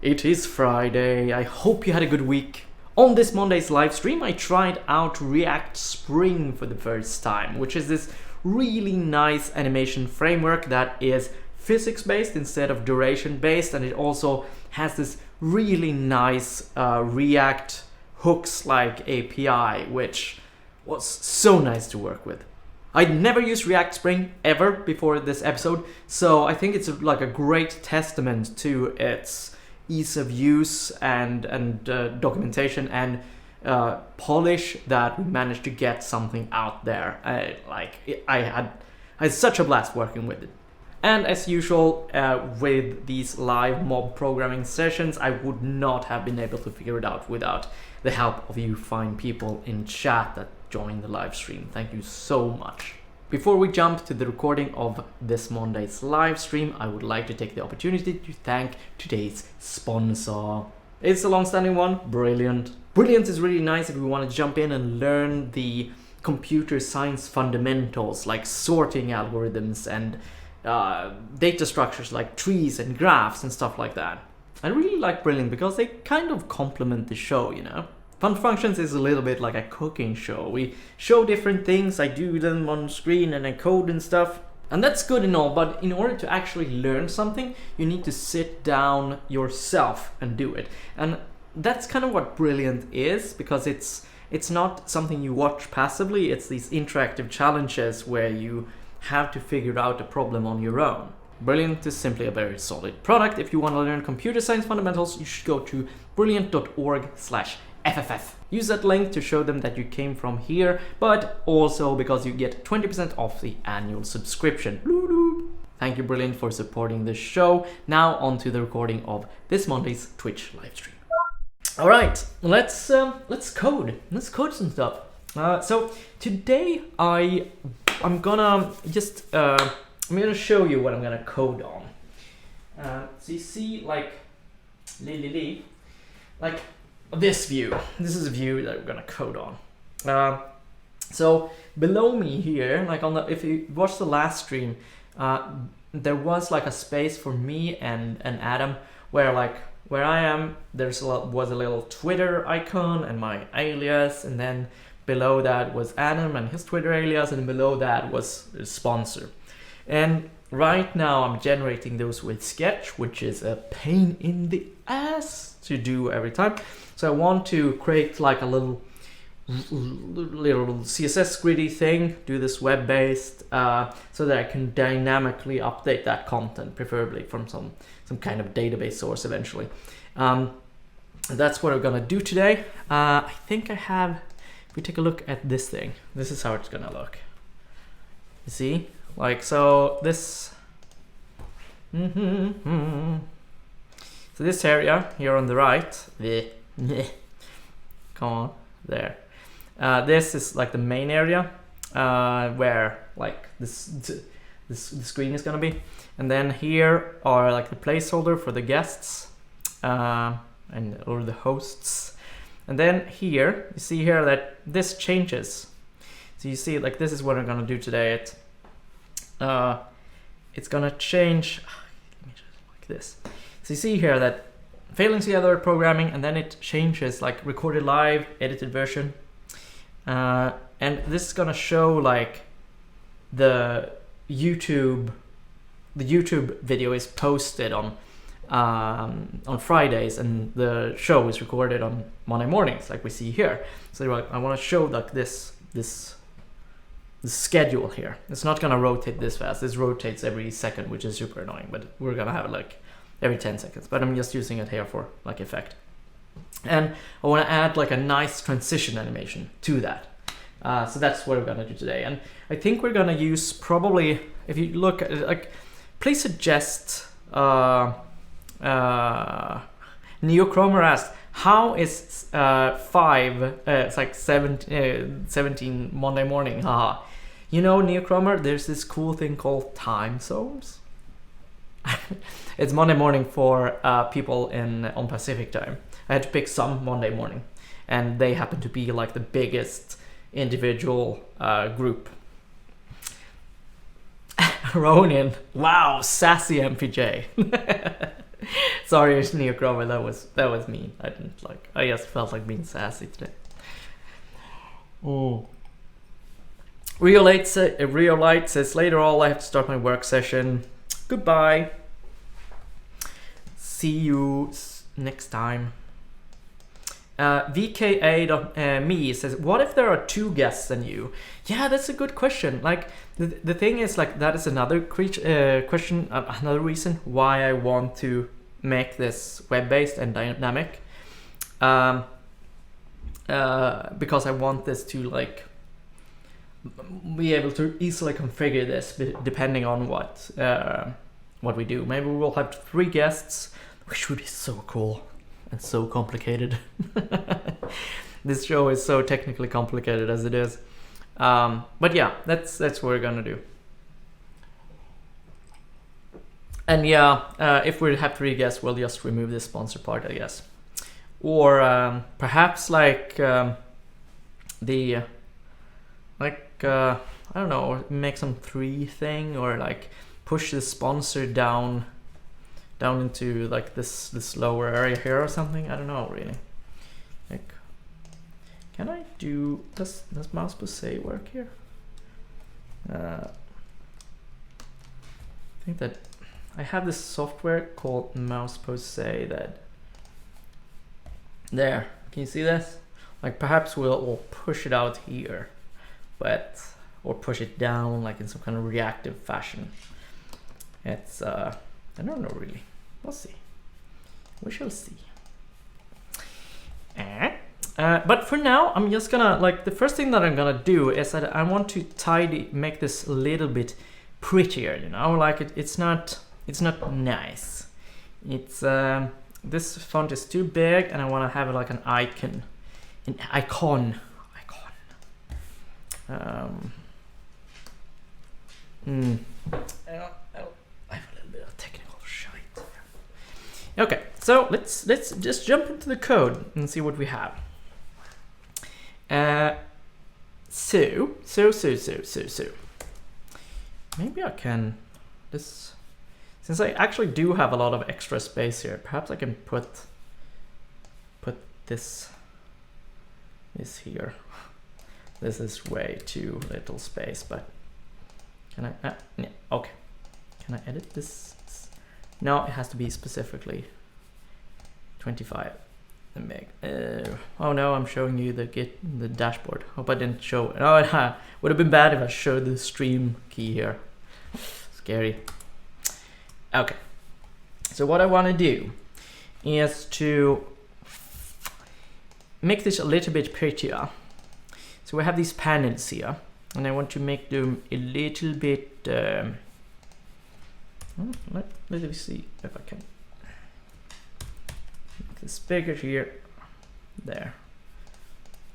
It is Friday. I hope you had a good week. On this Monday's live stream, I tried out React Spring for the first time, which is this really nice animation framework that is physics-based instead of duration-based, and it also has this really nice React hooks-like API, which was so nice to work with. I'd never used React Spring ever before this episode, so I think it's like a great testament to its ease of use and documentation and polish that we managed to get something out there. I had such a blast working with it. And as usual, with these live mob programming sessions, I would not have been able to figure it out without the help of you fine people in chat that join the live stream. Thank you so much. Before we jump to the recording of this Monday's live stream, I would like to take the opportunity to thank today's sponsor. It's a long-standing one, Brilliant. Brilliant is really nice if we want to jump in and learn the computer science fundamentals like sorting algorithms and data structures like trees and graphs and stuff like that. I really like Brilliant because they kind of complement the show, you know? Fun Functions is a little bit like a cooking show. We show different things, I do them on screen and I code and stuff. And that's good and all, but in order to actually learn something, you need to sit down yourself and do it. And that's kind of what Brilliant is, because it's not something you watch passively, it's these interactive challenges where you have to figure out a problem on your own. Brilliant is simply a very solid product. If you want to learn computer science fundamentals, you should go to brilliant.org/FFF. Use that link to show them that you came from here, but also because you get 20% off the annual subscription. Thank you, Brilliant, for supporting the show. Now on to the recording of this Monday's Twitch livestream. All right, let's code. Let's code some stuff. So today I'm gonna show you what I'm gonna code on. So you see, like this view. This is a view that we're gonna code on. So below me here, like if you watch the last stream, there was like a space for me and Adam where I am, was a little Twitter icon and my alias, and then below that was Adam and his Twitter alias, and below that was a sponsor. And right now I'm generating those with Sketch, which is a pain in the ass to do every time. So I want to create like a little CSS griddy thing, do this web-based, so that I can dynamically update that content, preferably from some kind of database source eventually. That's what I'm gonna do today. I think I have, if we take a look at this thing, this is how it's gonna look. You see? Like, so this, so this area here on the right, come on, there. This is like the main area where like this screen is gonna be, and then here are like the placeholder for the guests or the hosts, and then here you see here that this changes. So you see, like, this is what I'm gonna do today. It's gonna change. Let me just like this. So you see here that failing together programming, and then it changes like recorded live, edited version, and this is gonna show like the YouTube video is posted on Fridays, and the show is recorded on Monday mornings, like we see here. So I want to show like this schedule here. It's not gonna rotate this fast. This rotates every second, which is super annoying, but we're gonna have it like every 10 seconds, but I'm just using it here for like effect. And I want to add like a nice transition animation to that. So that's what we're gonna do today. And I think we're gonna use probably, if you look at it, like, please suggest, Neochromer asked, how is 5, it's like 17 Monday morning, haha. You know, Neochromer, there's this cool thing called time zones. It's Monday morning for people on Pacific time. I had to pick some Monday morning, and they happen to be like the biggest individual group. Ronin, wow, sassy MPJ. Sorry, Neochroma, that was mean. I just felt like being sassy today. Oh. Real Light says later all I have to start my work session. Goodbye. See you next time. VKA.me says, what if there are 2 guests than you? Yeah, that's a good question. Like the thing is, like, that is another question, another reason why I want to make this web-based and dynamic. Because I want this to like be able to easily configure this depending on what we do. Maybe we will have 3 guests, which would be so cool. And so complicated. This show is so technically complicated as it is. But yeah, that's what we're gonna do. And yeah, if we have 3 guests, we'll just remove the sponsor part, I guess. Or perhaps like I don't know, or make some 3 thing, or like push the sponsor down into like this lower area here or something. I don't know really. Like, can I do, does mouse say work here? I think that I have this software called mouse say that, there, can you see this? Like perhaps we'll push it out here, but or push it down like in some kind of reactive fashion. It's I don't know really. We'll see. We shall see. But for now, I'm just gonna, like, the first thing that I'm gonna do is that I want to make this a little bit prettier, you know, like it's not nice. It's this font is too big, and I want to have it like an icon. I have a little bit of technical shite. Okay, so let's just jump into the code and see what we have. So. Maybe I can this, since I actually do have a lot of extra space here. Perhaps I can put this here. This is way too little space, but can I? Yeah, okay. Can I edit this? No, it has to be specifically 25 meg. Oh no, I'm showing you the dashboard. Hope I didn't show it. Oh, it would have been bad if I showed the stream key here. Scary. Okay. So what I want to do is to make this a little bit prettier. So we have these panels here, and I want to make them a little bit. Let me see if I can make this bigger here. There.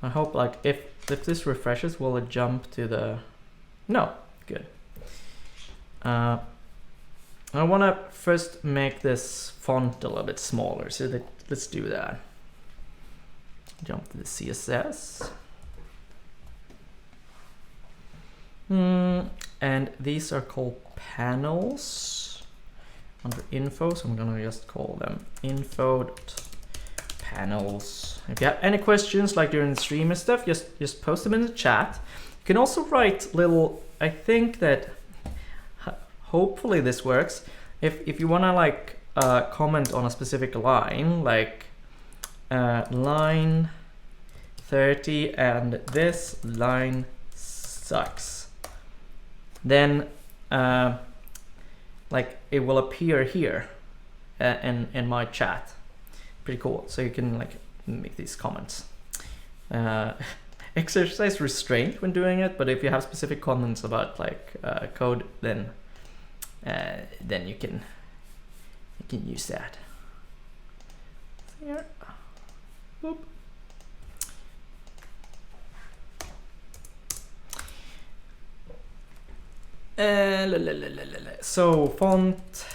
I hope, like, if this refreshes, will it jump to the? No, good. I want to first make this font a little bit smaller, so let's do that. Jump to the CSS. And these are called panels under info, so I'm gonna just call them info.panels. If you have any questions, like during the stream and stuff, just post them in the chat. You can also write little, I think that hopefully this works. If you wanna like comment on a specific line, like line 30 and this line sucks, then like it will appear here in my chat. Pretty cool. So you can like make these comments. Exercise restraint when doing it, but if you have specific comments about like code, then you can use that. Here. Boop. So font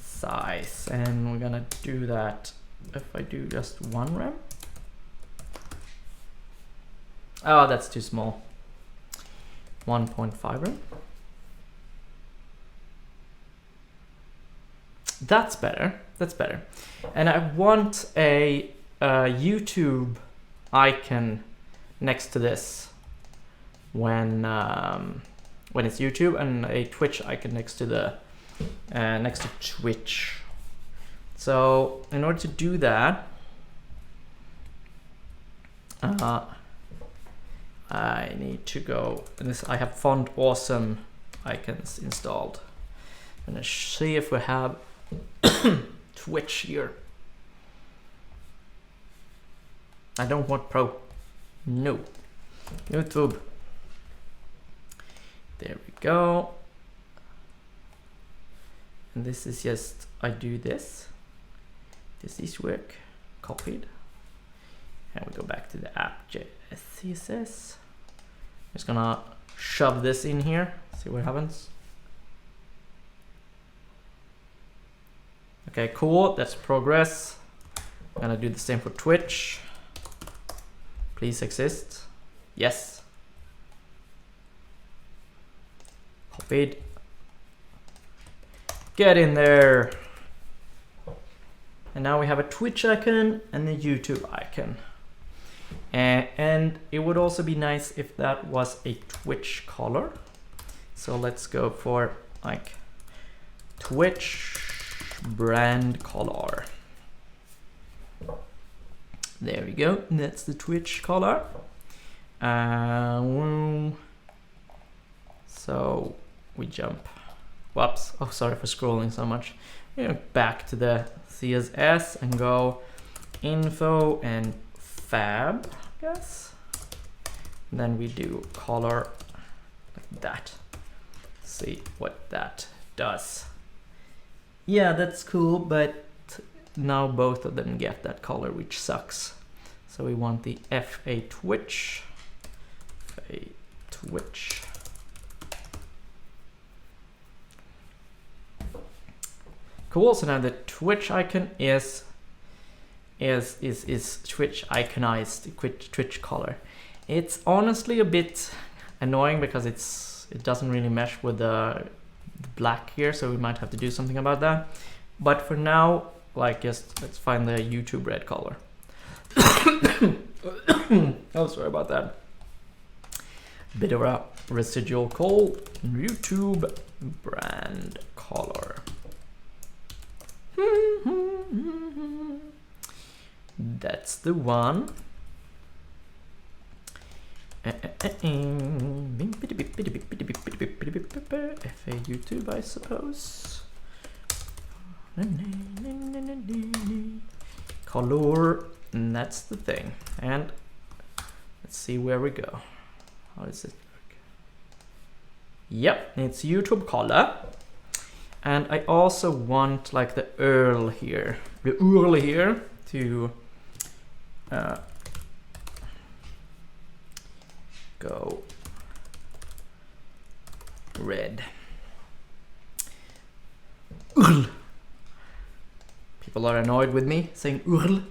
size, and we're gonna do that if I do just 1 rem. Oh, that's too small. 1.5 rem. That's better. That's better. And I want a YouTube icon next to this when it's YouTube, and a Twitch icon next to the next to Twitch. So in order to do that, I need to go, and this I have font awesome icons installed. I'm gonna see if we have Twitch here. I don't want Pro. No. YouTube. There we go. And this is just, I do this. This is work. Copied. And we go back to the app.js CSS. I'm just gonna shove this in here. See what happens. Okay, cool. That's progress. I'm gonna do the same for Twitch. Please exist. Yes. Copied. Get in there. And now we have a Twitch icon and a YouTube icon. And it would also be nice if that was a Twitch color. So let's go for like Twitch brand color. There we go. That's the Twitch color. So we jump. Whoops. Oh, sorry for scrolling so much. Back to the CSS and go info and fab, I guess. And then we do color like that. See what that does. Yeah, that's cool, but now both of them get that color, which sucks. So we want the FA Twitch. FA Twitch. Cool. So now the Twitch icon is Twitch iconized, Twitch color. It's honestly a bit annoying because it doesn't really mesh with the black here, so we might have to do something about that. But for now, like, just let's find the YouTube red color. Oh, sorry about that. Bit of a residual cold. YouTube brand color. That's the one. FA YouTube, I suppose. Color, and that's the thing. And let's see where we go. How does it work? Yep, it's YouTube color. And I also want like the URL here, to go red. URL. People are annoyed with me saying URL.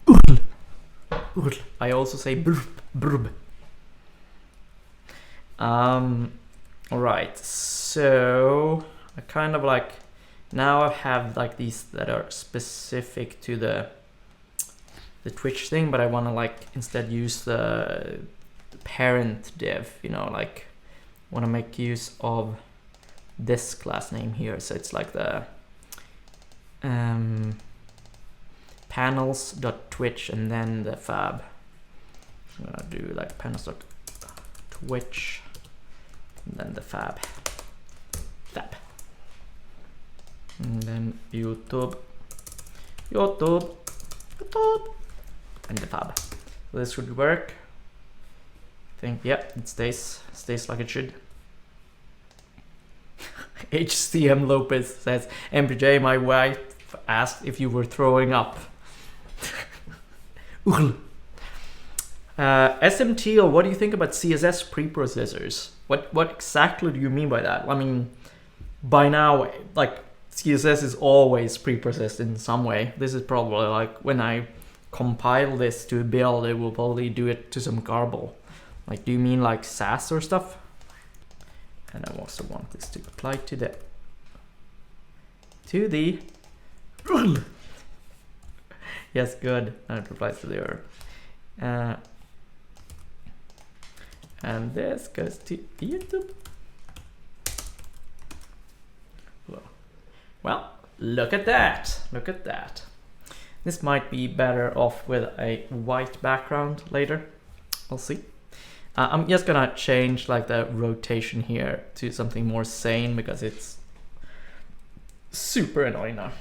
URL. URL. I also say brb, brb. All right, so I kind of like, now I have like these that are specific to the Twitch thing, but I want to like instead use the parent div, you know, like want to make use of this class name here. So it's like the panels.twitch and then the fab. I'm gonna do like panels.twitch and then the fab. And then YouTube, and the fab. So this should work. I think, yeah, it stays like it should. HCM Lopez says, MPJ, my wife asked if you were throwing up. SMTL, what do you think about CSS preprocessors? What exactly do you mean by that? I mean, by now, like, CSS is always preprocessed in some way. This is probably like when I compile this to a build, it will probably do it to some garble. Like, do you mean like Sass or stuff? And I also want this to apply to the to the yes, good. And it replies to the error. And this goes to YouTube. Well, look at that. Look at that. This might be better off with a white background later. We'll see. I'm just gonna change like the rotation here to something more sane because it's super annoying now.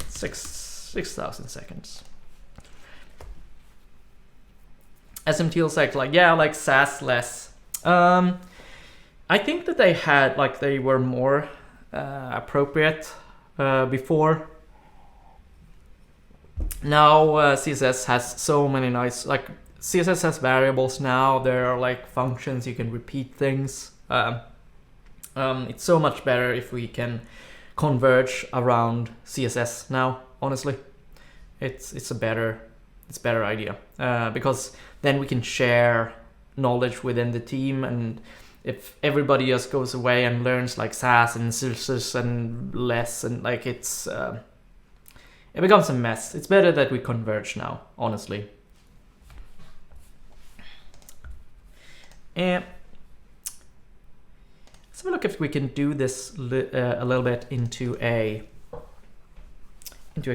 6,000 seconds. SMTL sect, like, yeah, like Sass less. I think that they had, like, they were more appropriate before. Now CSS has so many nice, like, CSS has variables now. There are like functions, you can repeat things. It's so much better if we can converge around CSS now, honestly. It's a better idea because then we can share knowledge within the team, and if everybody just goes away and learns like Sass and CSS and less, and like it becomes a mess. It's better that we converge now, honestly. And let's have a look if we can do this a little bit into a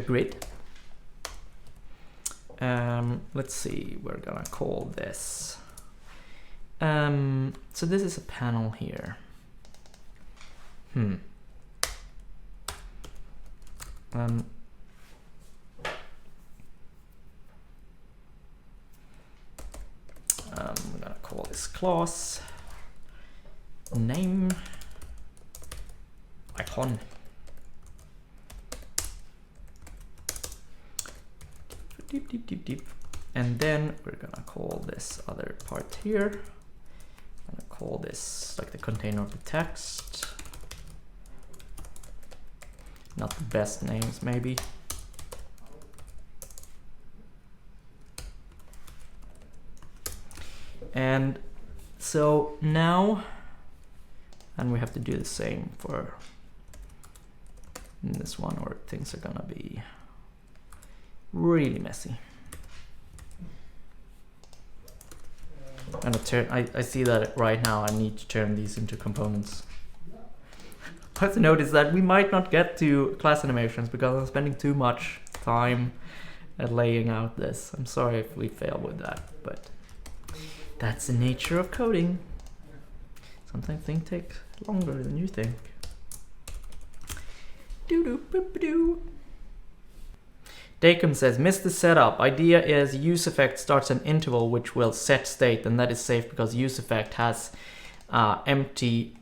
grid. Let's see, we're gonna call this. So this is a panel here. I'm gonna call this class name icon. Deep. And then we're gonna call this other part here. I'm gonna call this like the container of the text. Not the best names, maybe. And so now, and we have to do the same for this one, or things are gonna be really messy. I'm gonna turn, I see that right now I need to turn these into components. I have to notice that we might not get to class animations because I'm spending too much time at laying out this. I'm sorry if we fail with that, but that's the nature of coding. Sometimes things take longer than you think. Doo-doo-boop-doo. Dacom says, missed the setup. Idea is useEffect starts an interval which will set state, and that is safe because useEffect has empty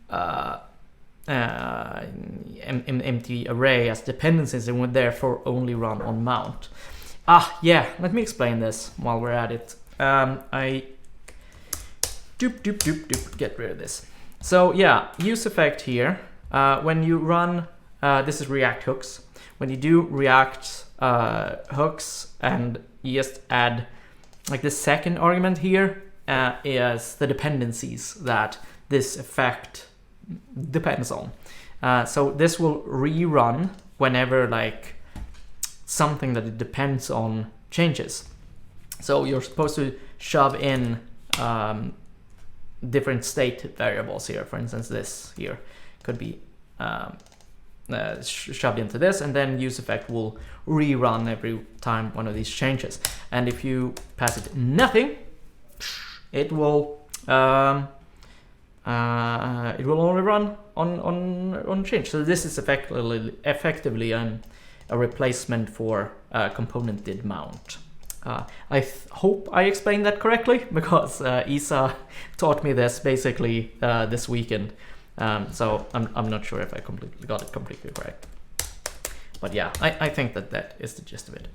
array as dependencies and would therefore only run on mount. Yeah, let me explain this while we're at it. Get rid of this. So yeah, useEffect here. When you run, this is React hooks. When you do React hooks and you just add like the second argument here is the dependencies that this effect depends on. So this will rerun whenever like something that it depends on changes. So you're supposed to shove in different state variables here. For instance, this here could be shoved into this, and then useEffect will rerun every time one of these changes. And if you pass it nothing, it will only run on change. So this is effectively a replacement for component did mount. I hope I explained that correctly because Isa taught me this basically this weekend. So I'm not sure if I got it completely correct. But yeah, I think that is the gist of it.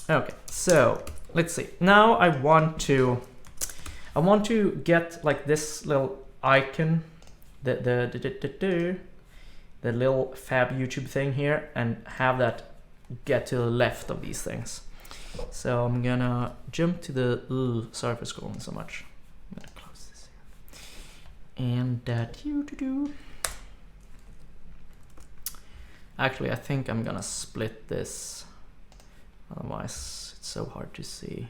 Okay, so let's see. Now I want to get like this little icon, the little fab YouTube thing here, and have that get to the left of these things. So I'm gonna jump to the, sorry for scrolling so much. I'm gonna close this here. And actually, I think I'm gonna split this. Otherwise, it's so hard to see.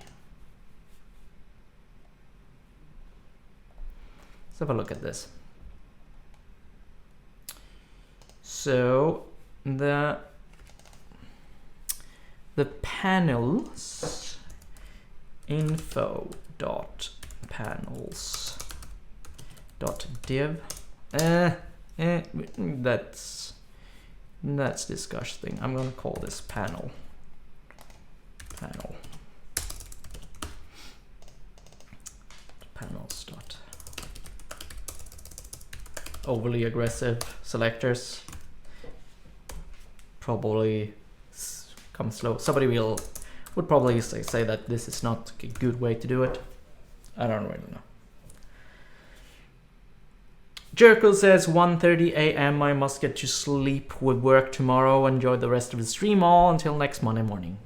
Let's have a look at this. So the panels info dot panels dot div that's disgusting. I'm gonna call this panel panels dot overly aggressive selectors probably come slow. Somebody would probably say that this is not a good way to do it. I don't really know. Jerkle says 1:30 a.m. I must get to sleep with work tomorrow. Enjoy the rest of the stream all until next Monday morning.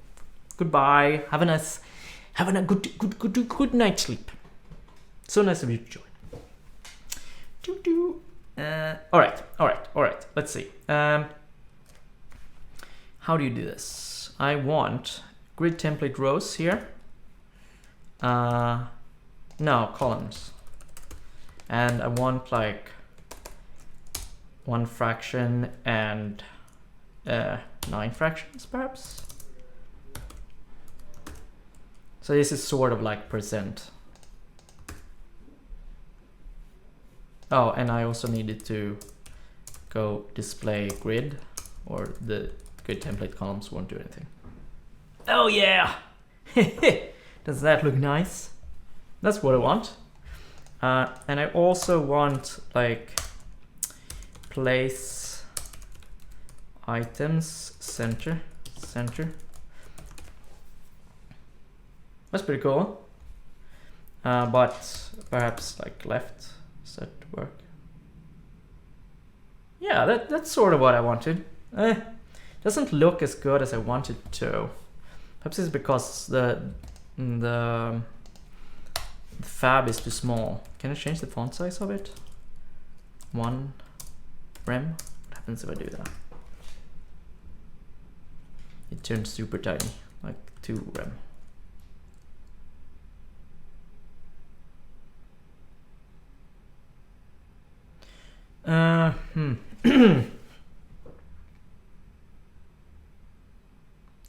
Goodbye. Have a good night's sleep. So nice of you to join. All right. Let's see. How do you do this? I want grid template rows here. No, columns. And I want like 1 fraction and 9 fractions perhaps. So this is sort of like percent. Oh, and I also needed to go display grid, or the grid template columns won't do anything. Oh yeah! Does that look nice? That's what I want. And I also want like place items center. That's pretty cool. But perhaps like left. Does that work? Yeah, that's sort of what I wanted. Doesn't look as good as I wanted to. Perhaps it's because the fab is too small. Can I change the font size of it? 1 rem. What happens if I do that? It turns super tiny, like 2 rem.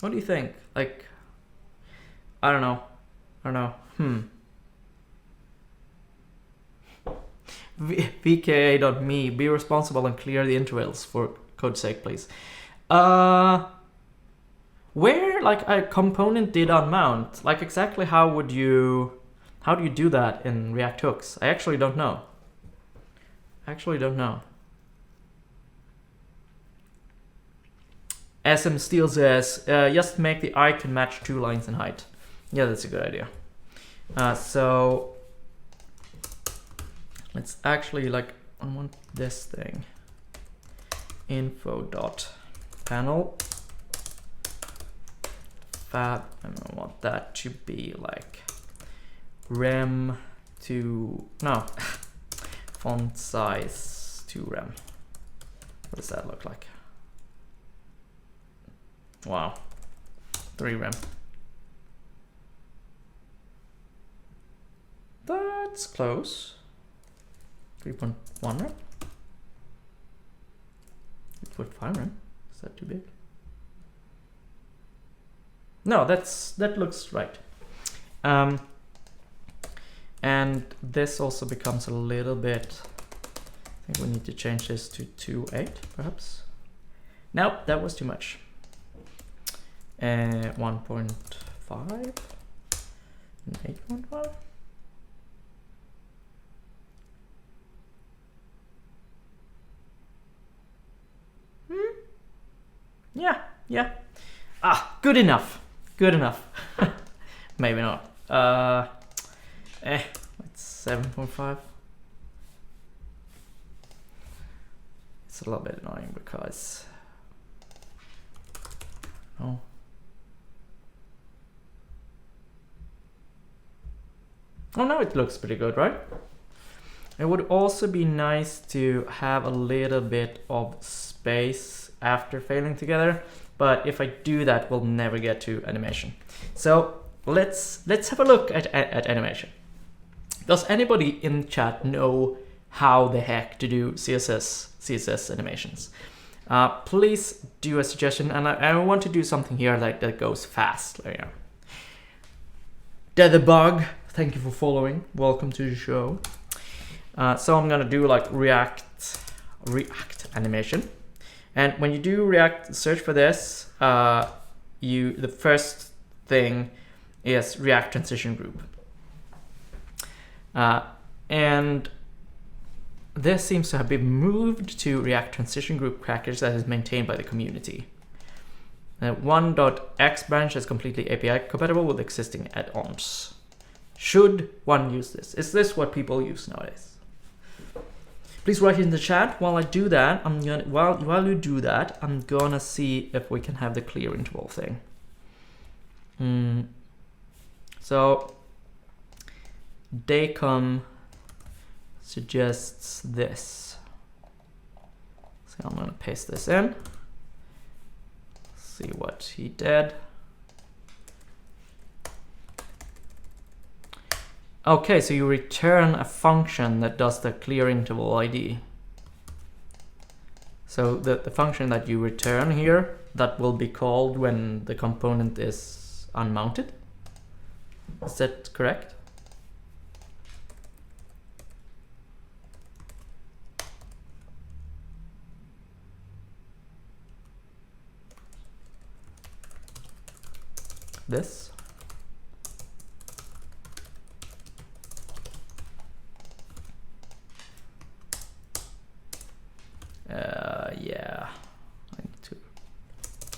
What do you think? Like, I don't know. VKA.me, be responsible and clear the intervals for code's sake, please. Where like a component did on mount, like exactly how do you do that in React hooks? I actually don't know. SM Steel says, just make the icon match 2 lines in height. Yeah, that's a good idea. So let's actually like, I want this thing. Info.panel fab, and I want that to be like rem to, no, font size 2 rem. What does that look like? Wow, 3 rem. That's close. 3.1 rem. 3.5 rem. Is that too big? No, that looks right. And this also becomes a little bit. I think we need to change this to 2.8 perhaps. No, that was too much. 1.5 and 8.5. Yeah. Good enough. Maybe not. It's 7.5. It's a little bit annoying because Oh. Oh, now it looks pretty good, right? It would also be nice to have a little bit of space after failing together, but if I do that, we'll never get to animation. So let's have a look at animation. Does anybody in chat know how the heck to do CSS animations? Please do a suggestion, and I want to do something here like that goes fast. There you go. Debug, thank you for following. Welcome to the show. So I'm gonna do like React animation, and when you do React, search for this. The first thing is React transition group, and this seems to have been moved to React transition group package that is maintained by the community. 1.x branch is completely API compatible with existing add-ons. Should one use this? Is this what people use nowadays? Please write it in the chat. While I do that, while you do that, I'm gonna see if we can have the clear interval thing. So Dacom suggests this. So I'm gonna paste this in. See what he did. Okay, so you return a function that does the clear interval ID. So the function that you return here, that will be called when the component is unmounted. Is that correct? This. Yeah, I need to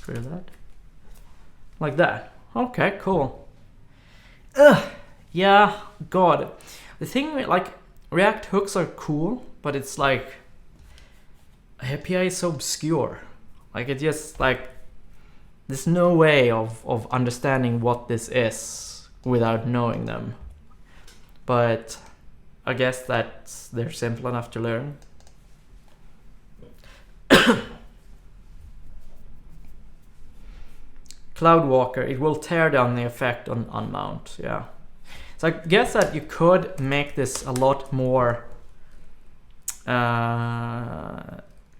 clear that. Like that. Okay, cool. Yeah, God. The thing with like React hooks are cool, but it's like API is so obscure. Like it just like there's no way of understanding what this is without knowing them. But I guess that they're simple enough to learn. Cloudwalker, it will tear down the effect on unmount. Yeah. So I guess that you could make this a lot more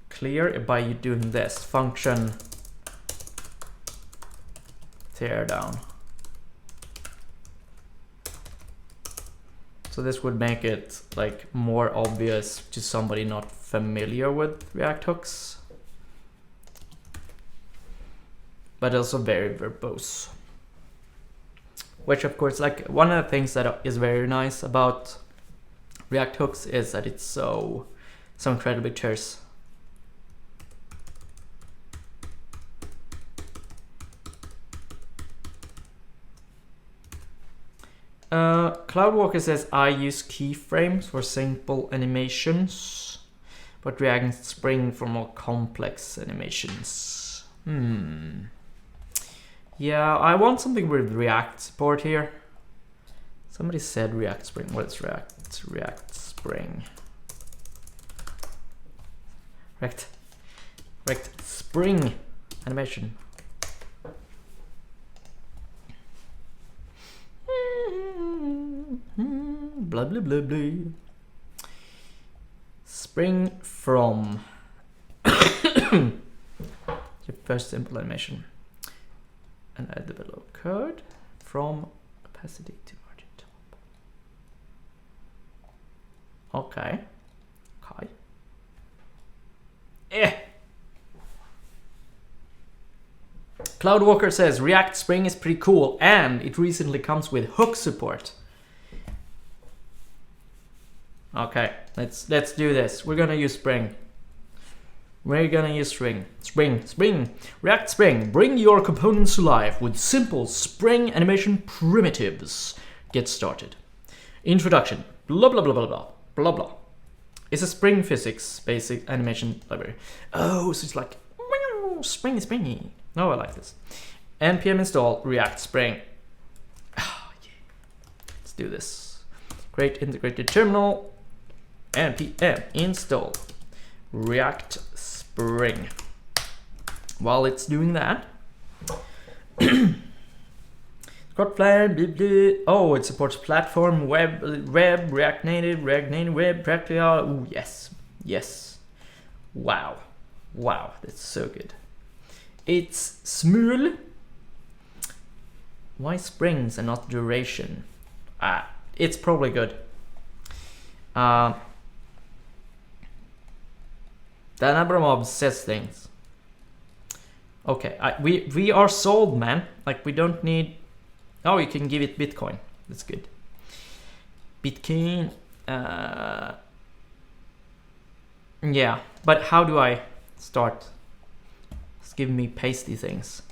clear by you doing this function tear down. So this would make it like more obvious to somebody not familiar with React hooks, but also very verbose. Which of course, like one of the things that is very nice about React hooks is that it's so incredibly terse. Cloudwalker says I use keyframes for simple animations, but React Spring for more complex animations. Yeah, I want something with React support here. Somebody said React Spring. What's React? It's React Spring. React Spring animation. Blah blah blah blah. Spring from your first simple animation, and add the below code from opacity to margin top. Okay. Cloudwalker says React Spring is pretty cool and it recently comes with hook support. Okay, let's do this. We're gonna use Spring. We're gonna use Spring. React Spring. Bring your components to life with simple Spring animation primitives. Get started. Introduction. Blah blah blah blah blah blah blah. It's a Spring physics basic animation library. Oh, so it's like springy. Oh, I like this. npm install React Spring. Oh, yeah. Let's do this. Create integrated terminal. npm install React Spring. While it's doing that, oh, it supports platform, web, React Native Web, practically all. Ooh, yes, yes. Wow, wow, that's so good. It's smooth. Why springs and not duration? It's probably good. Dan Abramov says things. Okay, we are sold, man. Like, we don't need. Oh, you can give it Bitcoin. That's good. Bitcoin. Yeah, but how do I start? It's giving me pasty things.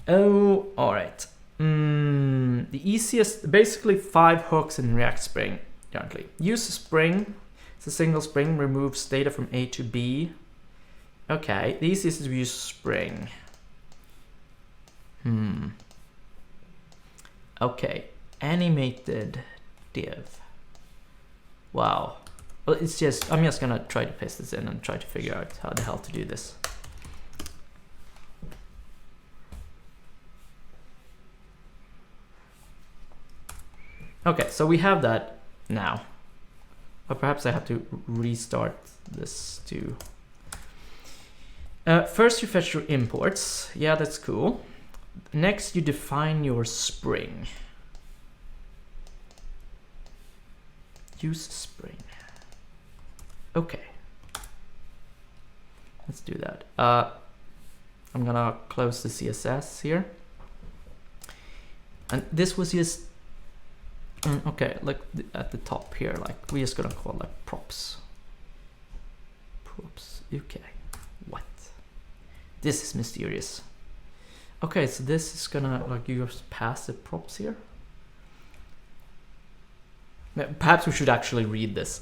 Oh, all right. The easiest, basically 5 hooks in React Spring currently. Use a spring. It's a single spring. Removes data from A to B. Okay, the easiest is to use spring. Okay, animated div. Wow. Well, it's just, I'm just gonna try to paste this in and try to figure out how the hell to do this. Okay, so we have that now. But perhaps I have to restart this too. First you fetch your imports. Yeah, that's cool. Next you define your spring. Use spring. Okay. Let's do that. I'm gonna close the CSS here. And this was just okay, like at the top here, like we're just gonna call it props. Props. Okay. What? This is mysterious. Okay, so this is gonna, like, you just pass the props here. Perhaps we should actually read this.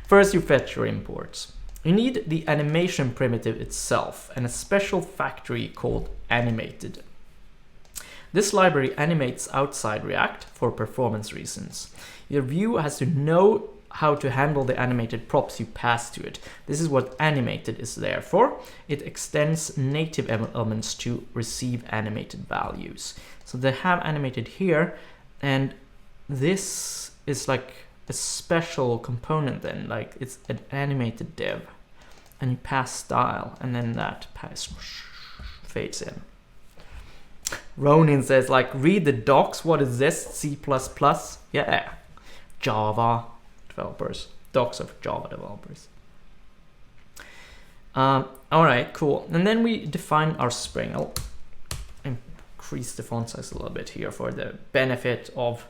First, you fetch your imports. You need the animation primitive itself and a special factory called animated. This library animates outside React for performance reasons. Your view has to know how to handle the animated props you pass to it. This is what animated is there for. It extends native elements to receive animated values. So they have animated here, and this is like a special component then, like it's an animated div. And you pass style, and then that fades in. Ronin says, like, read the docs. What is this? C++? Yeah. Java developers. Docs of Java developers. All right, cool. And then we define our spring. I'll increase the font size a little bit here for the benefit of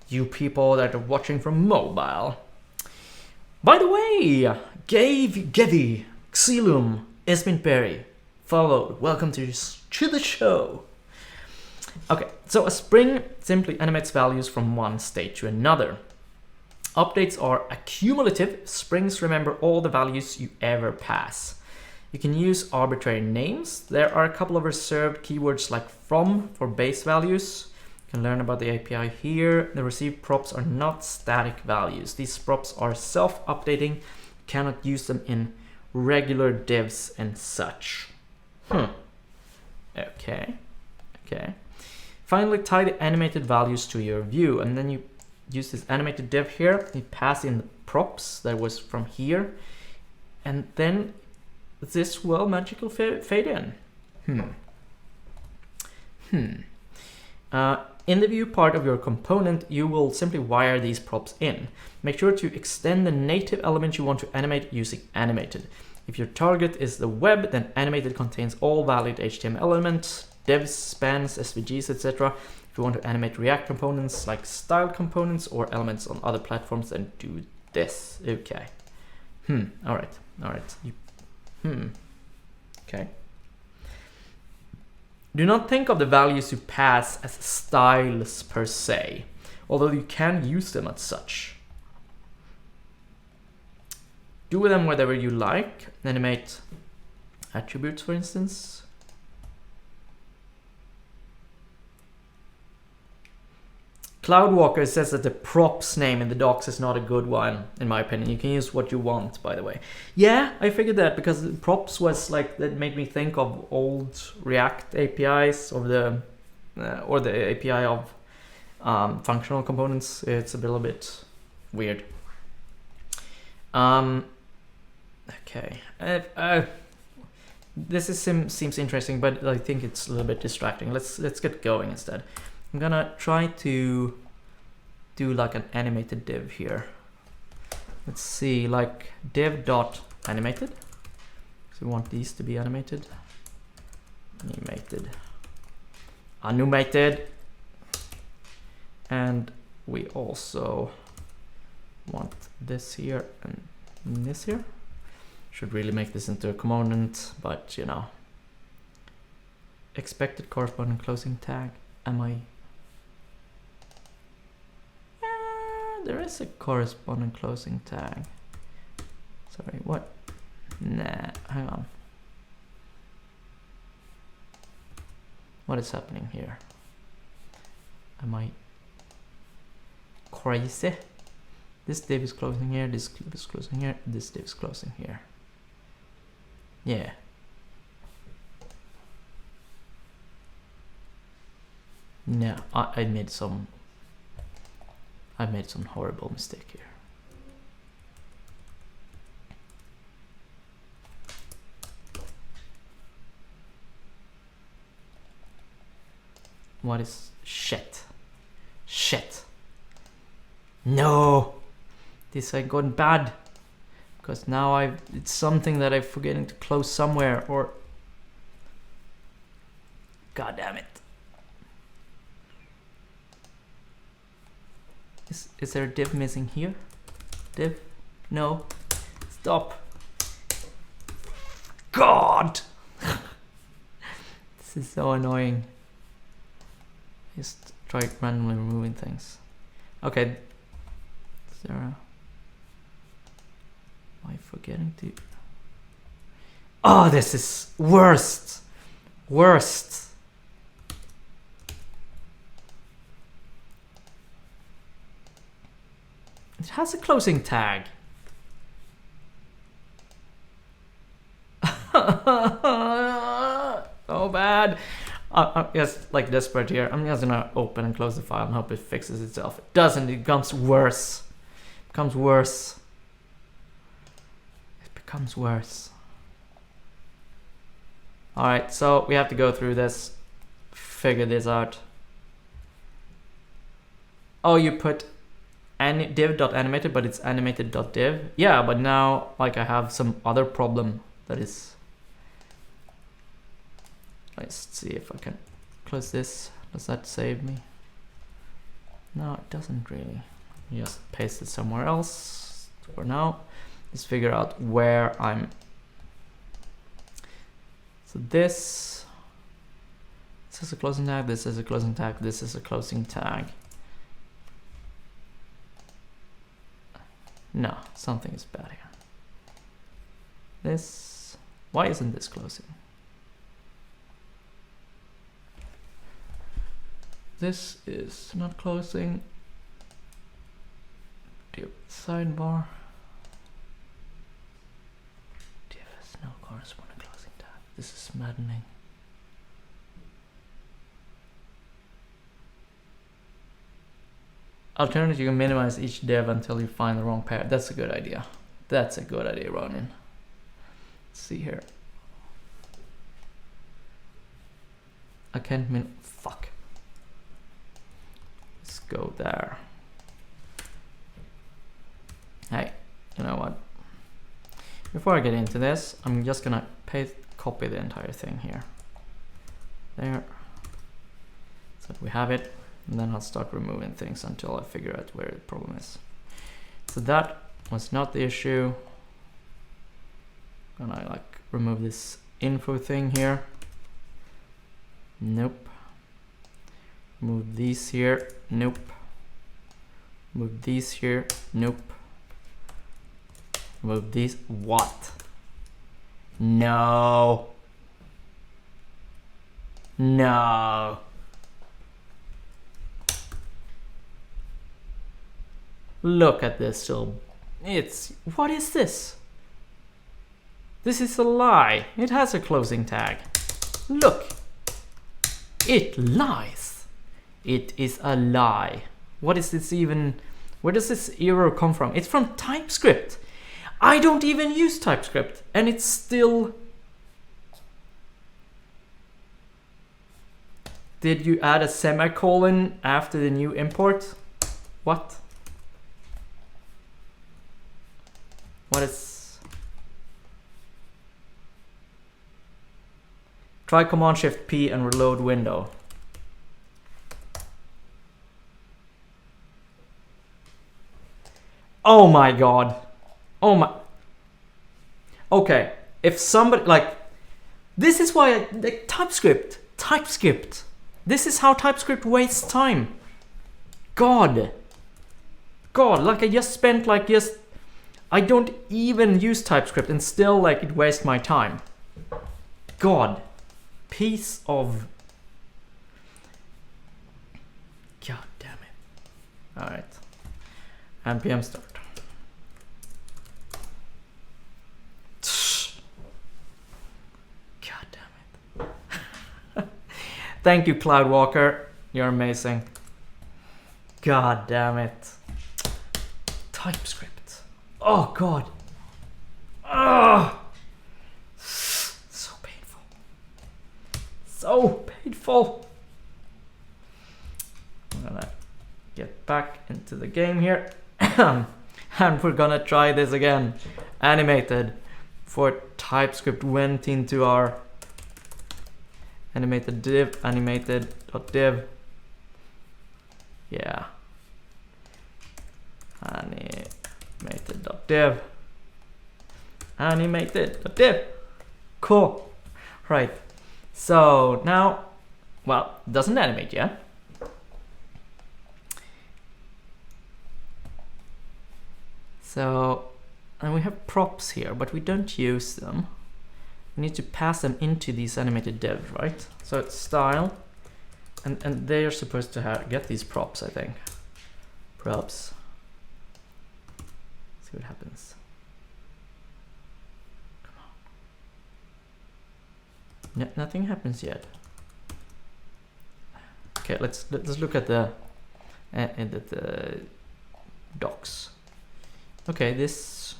you people that are watching from mobile. By the way, Gevi, Xilum, Esmin Perry, followed. Welcome to the show. Okay, so a spring simply animates values from one state to another. Updates are accumulative. Springs remember all the values you ever pass. You can use arbitrary names. There are a couple of reserved keywords like from for base values. You can learn about the API here. The received props are not static values. These props are self-updating. You cannot use them in regular divs and such. Okay. Finally, tie the animated values to your view, and then you use this animated div here. You pass in the props that was from here, and then this will magically fade in. In the view part of your component, you will simply wire these props in. Make sure to extend the native element you want to animate using animated. If your target is the web, then animated contains all valid HTML elements, divs, spans, SVGs, etc. If you want to animate React components like style components or elements on other platforms, then do this. Okay. All right. Okay. Do not think of the values you pass as styles per se, although you can use them as such. Do them whatever you like. Animate attributes, for instance. Cloudwalker says that the props name in the docs is not a good one, in my opinion. You can use what you want, by the way. Yeah, I figured that because props was like, that made me think of old React APIs or the API of functional components. It's a little bit weird. Okay. This seems interesting, but I think it's a little bit distracting. Let's get going instead. I'm gonna try to do like an animated div here. Let's see, like div.animated. So we want these to be animated. Animated. And we also want this here and this here. Should really make this into a component, but you know. Expected corresponding closing tag. Am I? There is a corresponding closing tag. Sorry, what? Nah, hang on. What is happening here? Am I crazy? This div is closing here, this div is closing here, this div is closing here. Yeah. No, I made some horrible mistake here. What is shit? Shit. No. This had gone bad. Because now it's something that I'm forgetting to close somewhere, or god damn it. Is there a div missing here? Div? No. Stop. God! This is so annoying. Just try randomly removing things. Okay. Is there a... Am I forgetting to... Oh, this is worst! Worst! It has a closing tag. So bad. I'm just like desperate here. I'm just gonna open and close the file and hope it fixes itself. It doesn't. It becomes worse. It becomes worse. It becomes worse. Alright, so we have to go through this. Figure this out. Oh, you put div.animated, but it's animated.div. Yeah, but now like I have some other problem that is... Let's see if I can close this. Does that save me? No, it doesn't really. Just paste it somewhere else for now. Let's figure out where I'm... So this is a closing tag, this is a closing tag, this is a closing tag. No, something is bad here. This, why isn't this closing? This is not closing. Div sidebar. Div has no corresponding closing tag. This is maddening. Alternatively, you can minimize each div until you find the wrong pair. That's a good idea. That's a good idea, Ronin. Let's see here. I can't fuck. Let's go there. Hey, you know what? Before I get into this, I'm just gonna copy the entire thing here. There. So we have it. And then I'll start removing things until I figure out where the problem is. So that was not the issue. And I like remove this info thing here. Nope. Move these here. Nope. Move these here. Nope. Move these. What? No. No. Look at this still. What is this? This is a lie. It has a closing tag. Look. It lies. It is a lie. What is this even? Where does this error come from? It's from TypeScript. I don't even use TypeScript, and it's still... Did you add a semicolon after the new import? What? What is... Try Command-Shift-P and reload window. Oh my god. Oh my... Okay, if somebody, like... This is why like, TypeScript. This is how TypeScript wastes time. God, like I just spent like I don't even use TypeScript and still like it wastes my time. God, piece of... God damn it. All right, npm start. God damn it. Thank you, Cloudwalker. You're amazing. God damn it. TypeScript. Oh god. Ah, so painful. So painful. I'm gonna get back into the game here. And we're gonna try this again. Animated for TypeScript went into our animated div, animated.div. Yeah. Animated.div. Animated.div. Cool. Right. So now, well, it doesn't animate yet. So, and we have props here, but we don't use them. We need to pass them into these animated divs, right? So it's style, and they are supposed to get these props, I think. Props. See what happens. Come on. Nothing happens yet. Okay, let's look at the docs. Okay, this.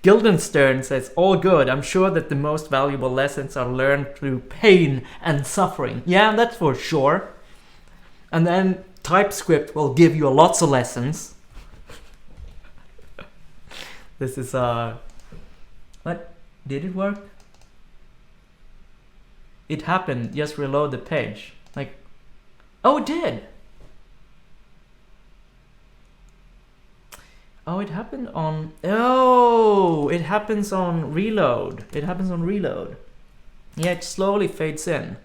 Guildenstern says, all good. I'm sure that the most valuable lessons are learned through pain and suffering. Yeah, that's for sure. And then TypeScript will give you lots of lessons. This is what? Did it work? It happened. Just reload the page. Like, oh, it did. Oh, it happened on... Oh, it happens on reload. It happens on reload. Yeah, it slowly fades in.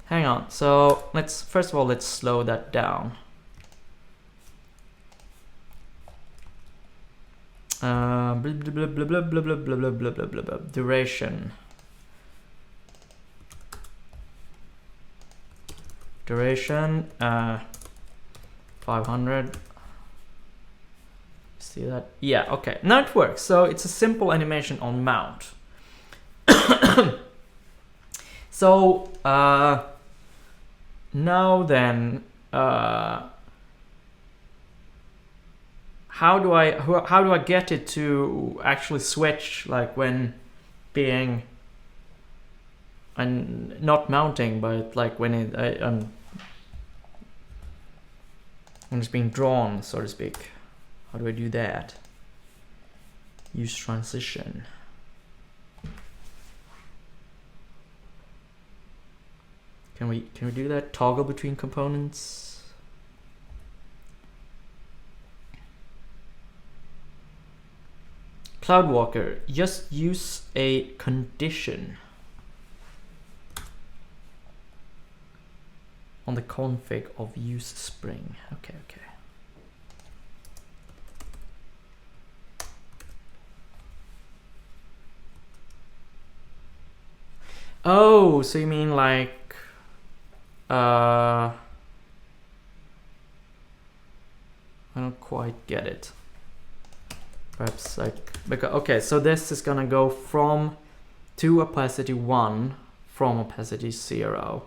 Hang on. So first of all, let's slow that down. Duration. Duration. 500. See that? Yeah, okay. Now it works. So it's a simple animation on mount. So now then, how do I get it to actually switch, like when being and not mounting, but like when when it's being drawn, so to speak? How do I do that? Use transition. Can we do that? Toggle between components. Cloudwalker, just use a condition on the config of use Spring. Okay. Oh, so you mean like I don't quite get it. Perhaps like, because, okay, so this is gonna go from to opacity 1 from opacity 0.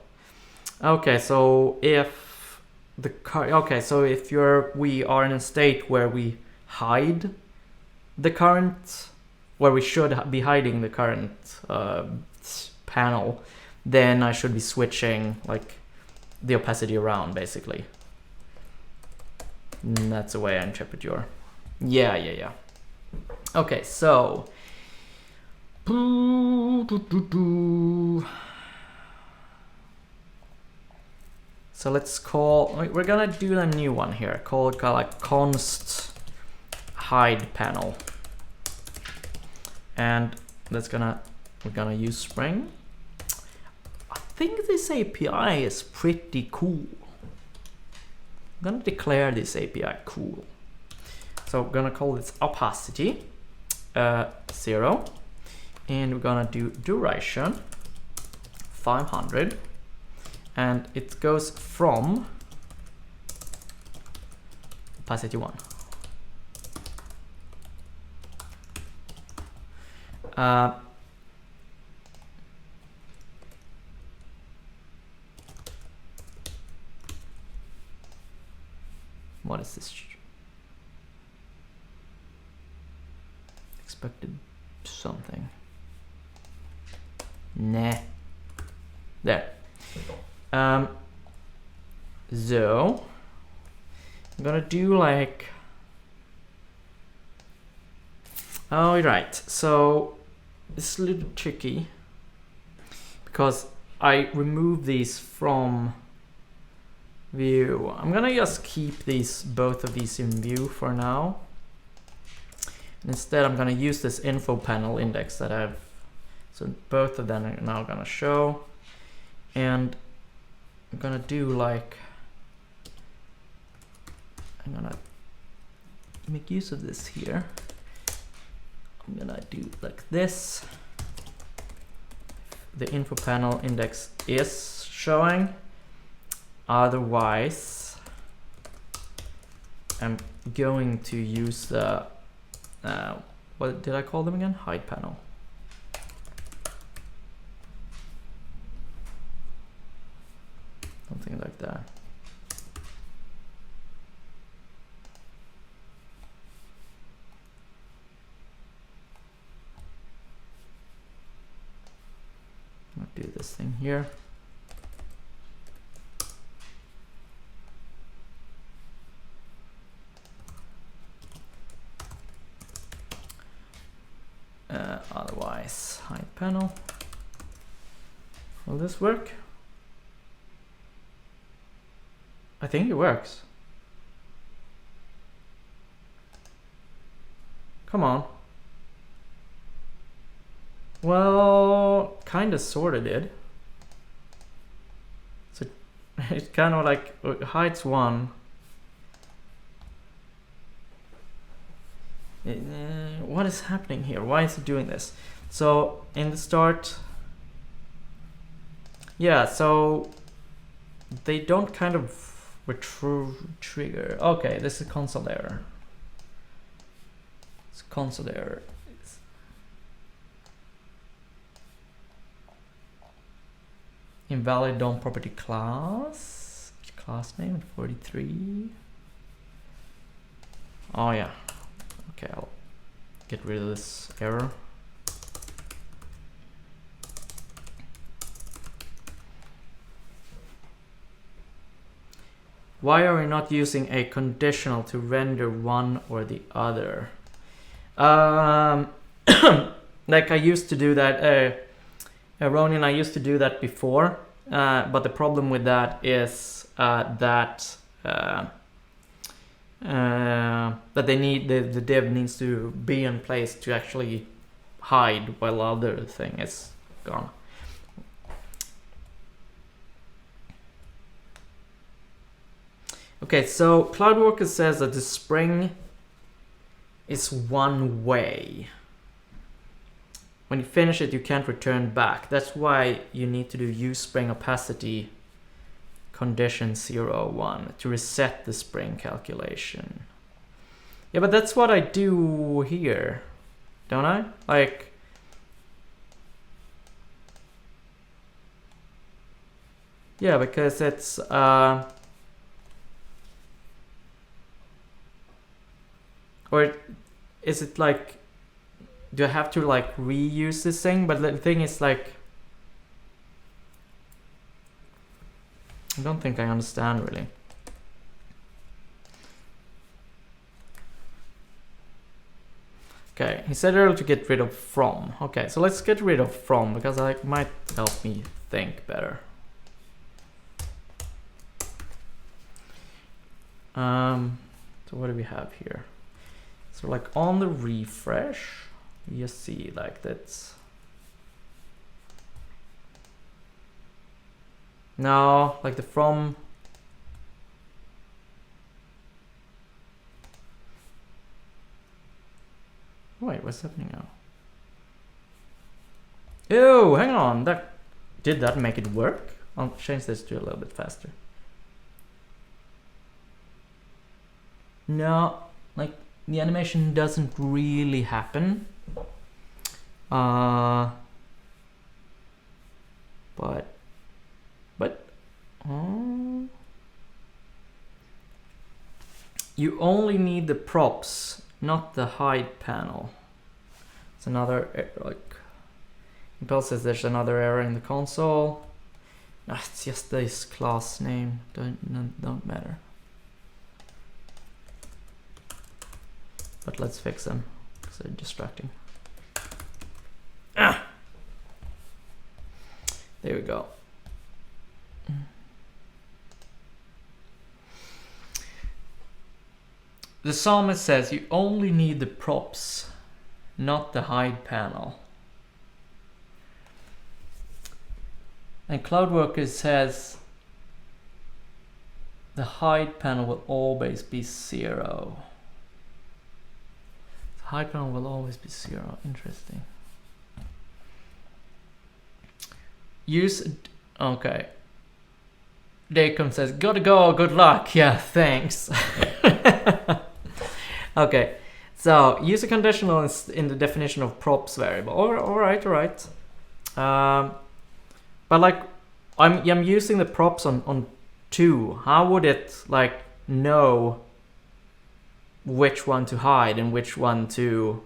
Okay, so if the we are in a state where we hide the current, where we should be hiding the current panel, then I should be switching like the opacity around, basically. And that's the way I interpret your. Yeah. Okay, so let's call, we're gonna do a new one here called like const hide panel, and we're gonna use Spring. I think this API is pretty cool. I'm gonna declare this API cool. So we're gonna call this opacity 0, and we're gonna do duration 500, and it goes from opacity 1. What is this? Expected something. Nah. There. So I'm gonna do like, oh right, so it's a little tricky because I remove these from view. I'm gonna just keep both of these in view for now. Instead, I'm gonna use this info panel index that I've, so both of them are now gonna show, and I'm gonna do like, I'm gonna make use of this here. I'm gonna do like this. The info panel index is showing. Otherwise, I'm going to use the, what did I call them again? Hide panel. Something like that. I'll do this thing here. Otherwise, hide panel. Will this work? I think it works. Come on. Well, kinda sorta did. So it kind of like hides one. What is happening here? Why is it doing this? So in the start, yeah, so they don't kind of trigger. Okay, this is console error. It's console error. Invalid DOM property class. Class name 43. Oh yeah. Okay, I'll get rid of this error. Why are we not using a conditional to render one or the other? Like I used to do that, Ronin, I used to do that before, but the problem with that is that the div needs to be in place to actually hide while the other thing is gone. Okay, so CloudWalker says that the spring is one way. When you finish it, you can't return back. That's why you need to do use spring opacity condition 0, 1 to reset the spring calculation. Yeah, but that's what I do here, don't I? Like, yeah, because it's or is it like, do I have to like reuse this thing? But the thing is like, I don't think I understand really. Okay, he said earlier to get rid of from. Okay, so let's get rid of from, because that might help me think better. So what do we have here? So like on the refresh, you see like that's, no, like the from, wait, what's happening now? Ew, hang on, did that make it work? I'll change this to a little bit faster. No, like the animation doesn't really happen. But you only need the props, not the hide panel. It's another, like, Impel says there's another error in the console. No, it's just this class name, don't matter. But let's fix them, because they're distracting. Ah! There we go. The psalmist says you only need the props, not the hide panel. And CloudWorker says the hide panel will always be 0. The hide panel will always be 0. Interesting. Use, okay. Dacom says, gotta go, good luck. Yeah, thanks. Okay, so use a conditional in the definition of props variable. All right. But like, I'm using the props on 2. How would it like know which one to hide and which one to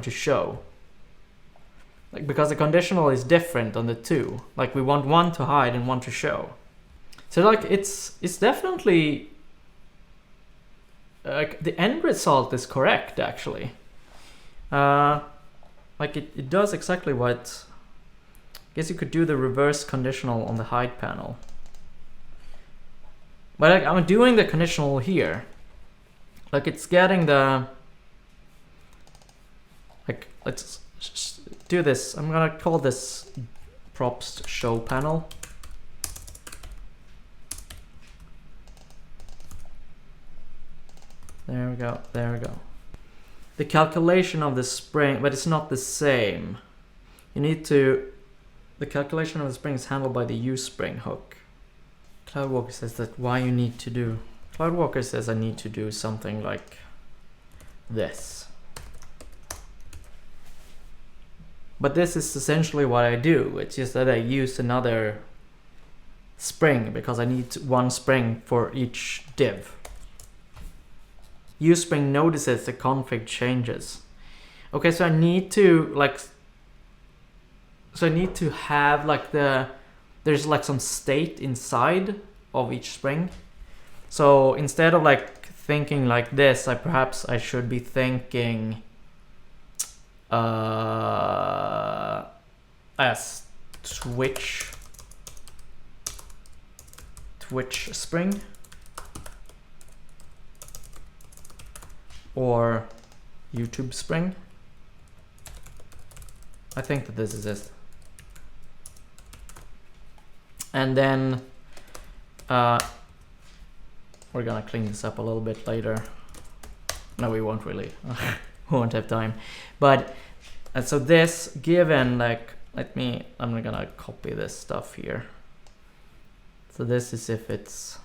show? Like, because the conditional is different on the 2. Like, we want one to hide and one to show. So like, it's definitely like the end result is correct actually. Like it does exactly what, I guess you could do the reverse conditional on the hide panel. But like, I'm doing the conditional here. Like it's getting the, like, let's do this. I'm gonna call this props show panel. There we go. The calculation of the spring, but it's not the same. You need to, the calculation of the spring is handled by the useSpring hook. CloudWalker says that why you need to do, CloudWalker says I need to do something like this. But this is essentially what I do. It's just that I use another spring because I need one spring for each div. useSpring notices the config changes. Okay, so I need to like, so I need to have like there's like some state inside of each spring. So instead of like thinking like this, perhaps I should be thinking as Twitch spring, or YouTube spring. I think that this is it. And then we're gonna clean this up a little bit later. No, we won't really. We won't have time. But so this given, like, I'm gonna copy this stuff here. So this is if it's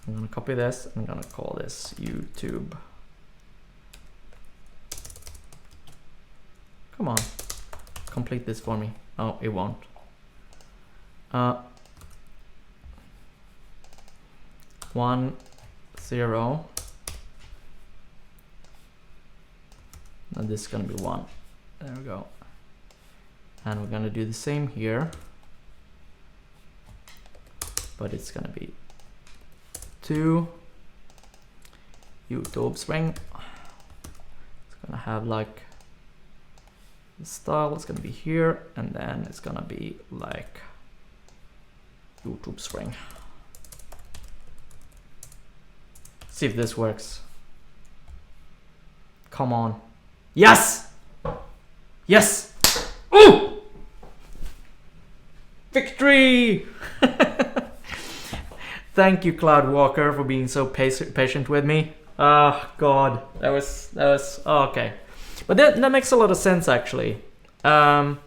I'm gonna copy this. I'm gonna call this YouTube. Come on, complete this for me. Oh, it won't. 1, 0. Now this is gonna be 1. There we go. And we're gonna do the same here, but it's gonna be 2 YouTube string. It's gonna have like the style is gonna be here, and then it's gonna be like YouTube string. See if this works. Come on. Yes! Yes! Ooh! Victory! Thank you, Cloud Walker, for being so patient with me. Oh God, that was oh, okay. But that makes a lot of sense actually. That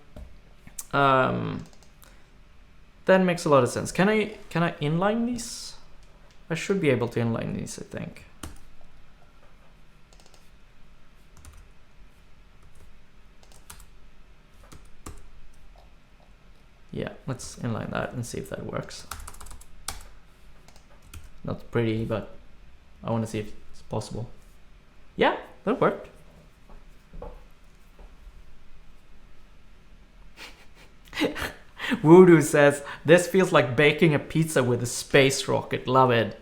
makes a lot of sense. Can I inline these? I should be able to inline these, I think. Yeah, let's inline that and see if that works. Not pretty, but I want to see if it's possible. Yeah, that worked. Voodoo says, this feels like baking a pizza with a space rocket. Love it.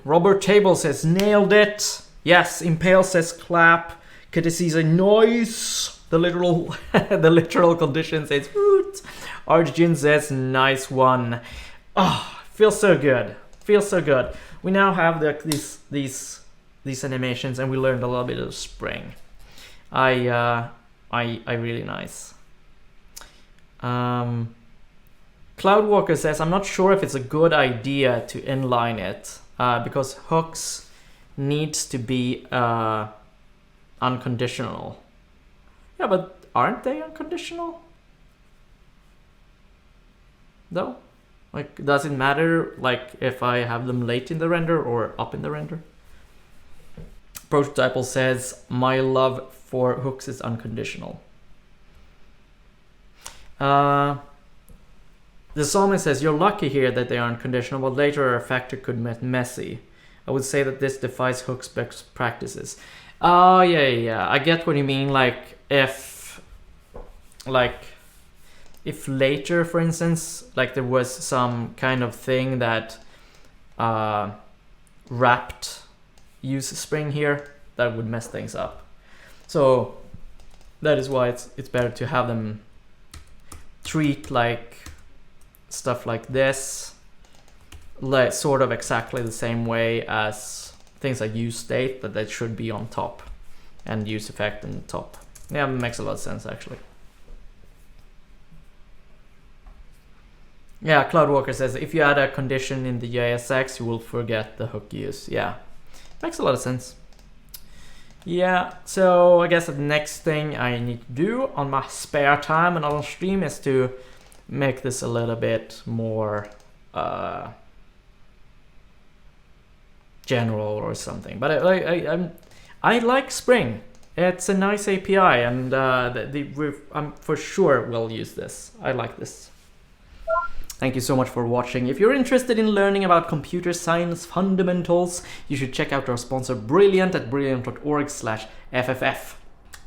Robert Table says, nailed it. Yes, Impale says clap. Kitty sees a noise. The literal the literal condition says woot. Arjun says, nice one. Oh, feels so good. Feels so good. We now have these animations, and we learned a little bit of Spring. I really nice. Cloudwalker says, I'm not sure if it's a good idea to inline it because hooks needs to be unconditional. Yeah, but aren't they unconditional? Though? Like, does it matter like if I have them late in the render or up in the render? Prototypal says, my love for hooks is unconditional. The psalmist says, you're lucky here that they aren't conditional, but later a factor could get messy. I would say that this defies Hook's best practices. Oh, yeah. I get what you mean. Like, if later, for instance, like there was some kind of thing that wrapped use Spring here, that would mess things up. So that is why it's better to have them treat like stuff like this like sort of exactly the same way as things like use state, that they should be on top and use effect on top. Yeah, it makes a lot of sense actually. Yeah, Cloudwalker says if you add a condition in the JSX you will forget the hook use. Yeah, makes a lot of sense. Yeah, so I guess the next thing I need to do on my spare time and on stream is to make this a little bit more general or something. But I like Spring. It's a nice API, and I'm for sure will use this. I like this. Thank you so much for watching. If you're interested in learning about computer science fundamentals, you should check out our sponsor Brilliant at brilliant.org/FFF.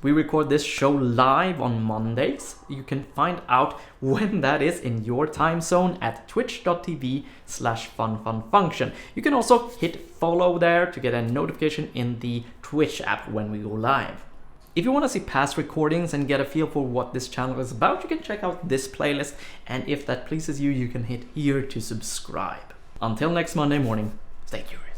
We record this show live on Mondays. You can find out when that is in your time zone at twitch.tv/funfunfunction. You can also hit follow there to get a notification in the Twitch app when we go live. If you want to see past recordings and get a feel for what this channel is about, you can check out this playlist, and if that pleases you, you can hit here to subscribe. Until next Monday morning, stay curious.